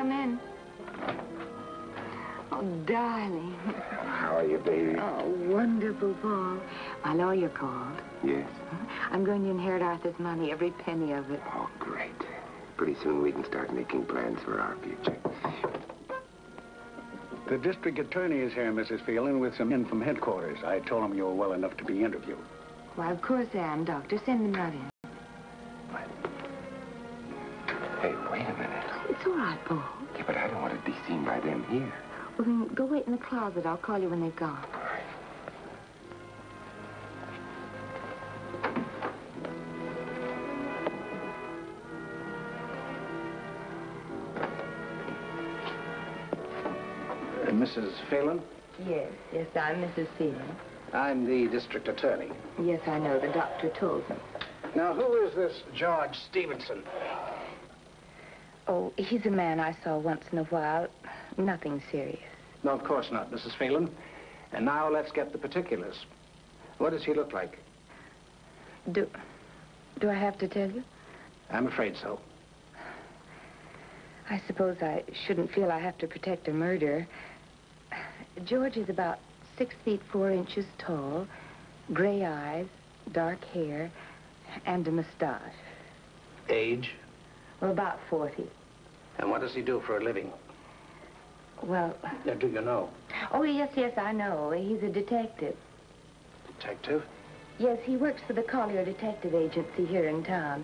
come in. Oh, darling. How are you, baby? Oh, wonderful, Paul. My lawyer called. Yes? I'm going to inherit Arthur's money, every penny of it. Oh, great. Pretty soon we can start making plans for our future. The district attorney is here, Mrs. Phelan, with some men from headquarters. I told him you were well enough to be interviewed. Why, of course I am, Doctor. Send them right in. Hey, wait a minute. It's all right, Paul. Yeah, but I don't want to be seen by them here. Well, then go wait in the closet. I'll call you when they've gone. All right. Mrs. Phelan? Yes, I'm Mrs. Phelan. I'm the district attorney. Yes, I know. The doctor told me. Now, who is this George Stevenson? Oh, he's a man I saw once in a while. Nothing serious. No, of course not, Mrs. Phelan. And now let's get the particulars. What does he look like? Do I have to tell you? I'm afraid so. I suppose I shouldn't feel I have to protect a murderer. George is about 6 feet 4 inches tall, gray eyes, dark hair, and a mustache. Age? Well, about 40. And what does he do for a living? Well... Do you know? Oh, yes, I know. He's a detective. Detective? Yes, he works for the Collier Detective Agency here in town.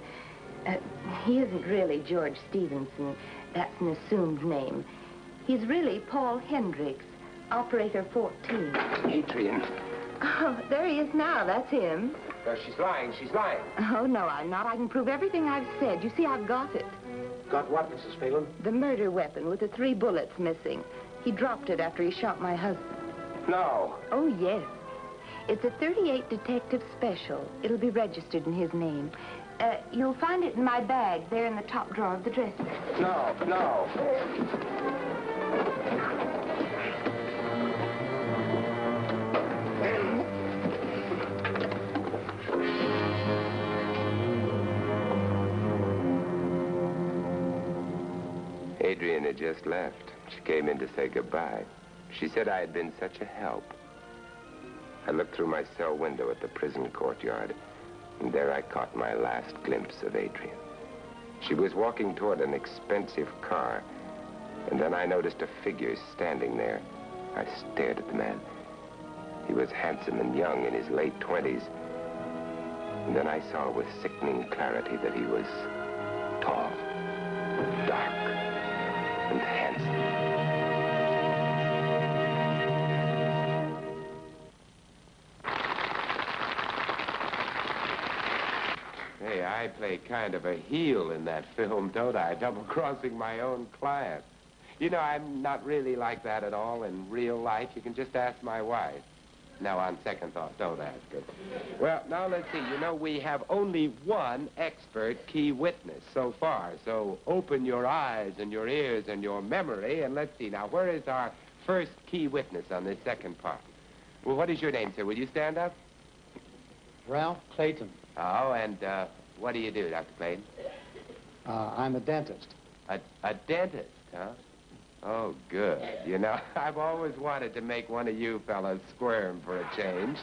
He isn't really George Stevenson. That's an assumed name. He's really Paul Hendricks, Operator 14. Adrian. Oh, there he is now. That's him. She's lying. She's lying. Oh, no, I'm not. I can prove everything I've said. You see, I've got it. Got what, Mrs. Phelan? The murder weapon with the 3 bullets missing. He dropped it after he shot my husband. No. Oh, yes. It's a .38 Detective Special. It'll be registered in his name. You'll find it in my bag there in the top drawer of the dresser. No. Adrian had just left. She came in to say goodbye. She said I had been such a help. I looked through my cell window at the prison courtyard, and there I caught my last glimpse of Adrian. She was walking toward an expensive car, and then I noticed a figure standing there. I stared at the man. He was handsome and young, in his late 20s. And then I saw with sickening clarity that he was tall, dark, and handsome. Hey, I play kind of a heel in that film, don't I? Double-crossing my own client. You know, I'm not really like that at all in real life. You can just ask my wife. Now, on second thought, don't ask her. Well, now, let's see. You know, we have only one expert key witness so far. So open your eyes and your ears and your memory, and let's see. Now, where is our first key witness on this second part? Well, what is your name, sir? Will you stand up? Ralph Clayton. Oh, and what do you do, Dr. Clayton? I'm a dentist. A dentist, huh? Oh, good. You know, I've always wanted to make one of you fellas squirm for a change.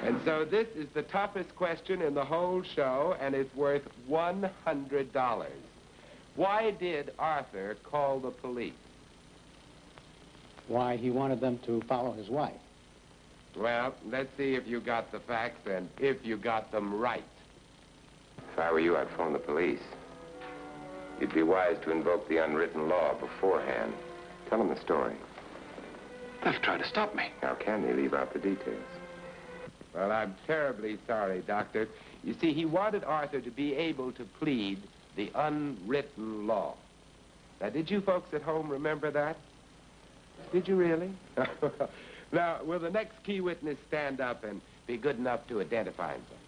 And so this is the toughest question in the whole show, and it's worth $100. Why did Arthur call the police? Why, he wanted them to follow his wife. Well, let's see if you got the facts and if you got them right. If I were you, I'd phone the police. You'd be wise to invoke the unwritten law beforehand. Tell them the story. They'll try to stop me. How can they leave out the details? Well, I'm terribly sorry, Doctor. You see, he wanted Arthur to be able to plead the unwritten law. Now, did you folks at home remember that? Did you really? Now, will the next key witness stand up and be good enough to identify himself?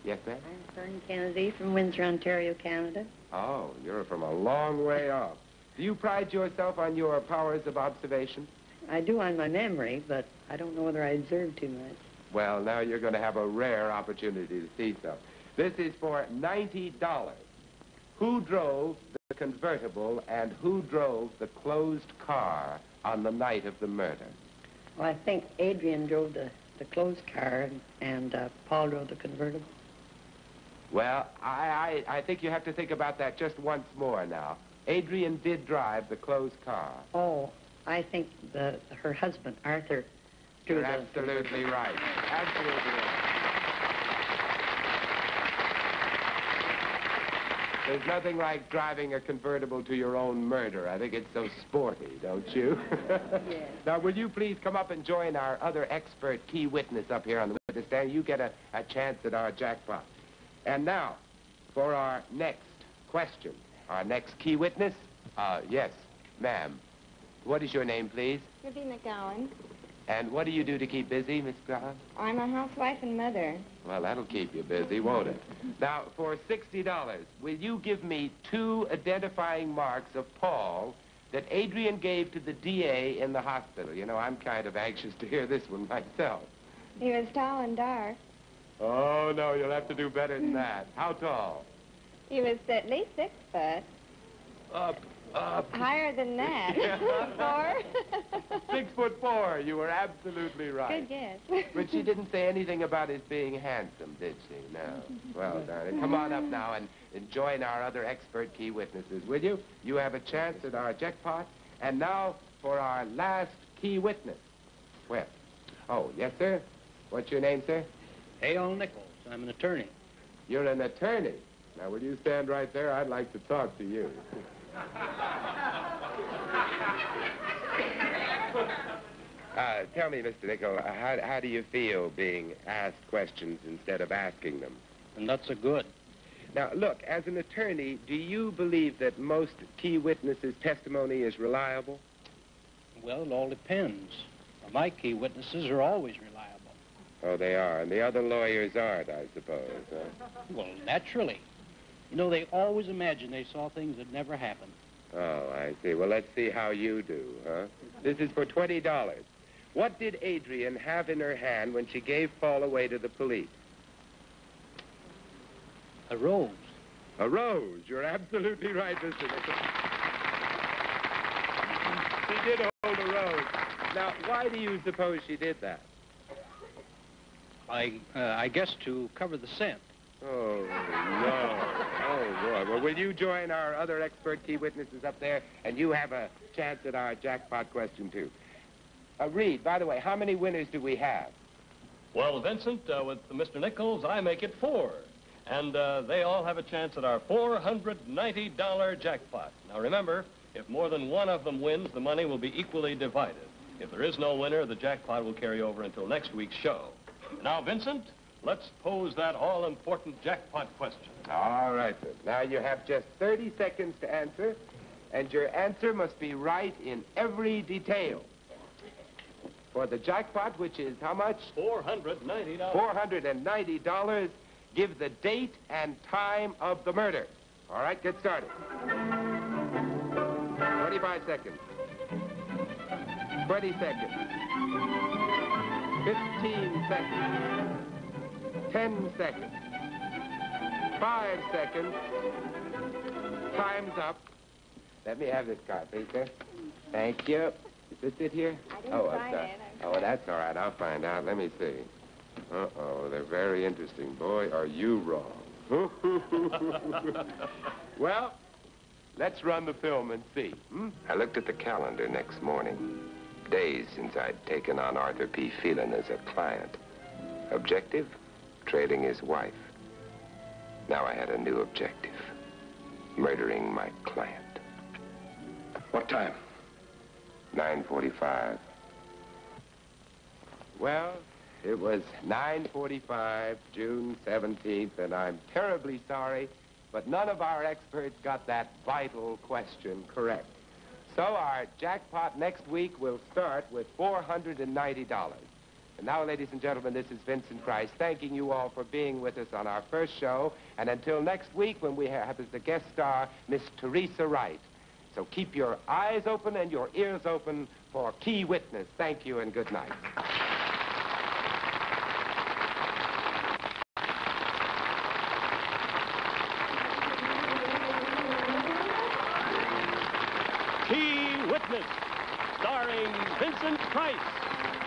Yes, ma'am? I'm Fern Kennedy from Windsor, Ontario, Canada. Oh, you're from a long way off. Do you pride yourself on your powers of observation? I do on my memory, but I don't know whether I observe too much. Well, now you're going to have a rare opportunity to see some. This is for $90. Who drove the convertible and who drove the closed car on the night of the murder? Well, I think Adrian drove the closed car and Paul drove the convertible. Well, I think you have to think about that just once more now. Adrian did drive the closed car. Oh, I think her husband, Arthur, drove You're absolutely right. Absolutely right. There's nothing like driving a convertible to your own murder. I think it's so sporty, don't you? Yes. Now, will you please come up and join our other expert key witness up here on the witness stand? You get a chance at our jackpot. And now, for our next question, our next key witness. Yes, ma'am. What is your name, please? Libby McGowan. And what do you do to keep busy, Miss Brown? I'm a housewife and mother. Well, that'll keep you busy, won't it? Now, for $60, will you give me 2 identifying marks of Paul that Adrian gave to the DA in the hospital? You know, I'm kind of anxious to hear this one myself. He was tall and dark. Oh, no, you'll have to do better than that. How tall? He was at least 6 foot. Up. Higher than that. 4. 6'4". You were absolutely right. Good guess. But she didn't say anything about his being handsome, did she? No. Well, darling, come on up now and join our other expert key witnesses, will you? You have a chance at our jackpot. And now for our last key witness. Well, oh, yes, sir? What's your name, sir? A.L. Nichols. I'm an attorney. You're an attorney. Now, will you stand right there? I'd like to talk to you. Tell me, Mr. Nichol, how do you feel being asked questions instead of asking them? And that's a good. Now, look, as an attorney, do you believe that most key witnesses' testimony is reliable? Well, it all depends. My key witnesses are always reliable. Oh, they are, and the other lawyers aren't, I suppose, huh? Well, naturally. You know, they always imagine they saw things that never happened. Oh, I see. Well, let's see how you do, huh? This is for $20. What did Adrian have in her hand when she gave Paul away to the police? A rose. A rose. You're absolutely right, Mr. Nichols. She did hold a rose. Now, why do you suppose she did that? I guess to cover the scent. Oh, no. Oh, boy. Well, will you join our other expert key witnesses up there, and you have a chance at our jackpot question, too. Reed, by the way, how many winners do we have? Well, Vincent, with Mr. Nichols, I make it 4. And they all have a chance at our $490 jackpot. Now, remember, if more than one of them wins, the money will be equally divided. If there is no winner, the jackpot will carry over until next week's show. Now, Vincent, let's pose that all-important jackpot question. All right, sir. Now you have just 30 seconds to answer, and your answer must be right in every detail. For the jackpot, which is how much? $490. $490. Give the date and time of the murder. All right, get started. 25 seconds. 20 seconds. 15 seconds. 10 seconds. 5 seconds. Time's up. Let me have this card, please, sir. Thank you. Is this it here? I didn't sign it. Oh, that's all right. I'll find out. Let me see. Uh-oh, they're very interesting. Boy, are you wrong. Well, let's run the film and see. I looked at the calendar next morning. Days since I'd taken on Arthur P. Phelan as a client. Objective? Trailing his wife. Now I had a new objective. Murdering my client. What time? 9:45. Well, it was 9:45, June 17th, and I'm terribly sorry, but none of our experts got that vital question correct. So our jackpot next week will start with $490. And now, ladies and gentlemen, this is Vincent Price, thanking you all for being with us on our first show. And until next week, when we have as the guest star, Miss Teresa Wright. So keep your eyes open and your ears open for Key Witness. Thank you and good night. Key Witness, starring Vincent Price.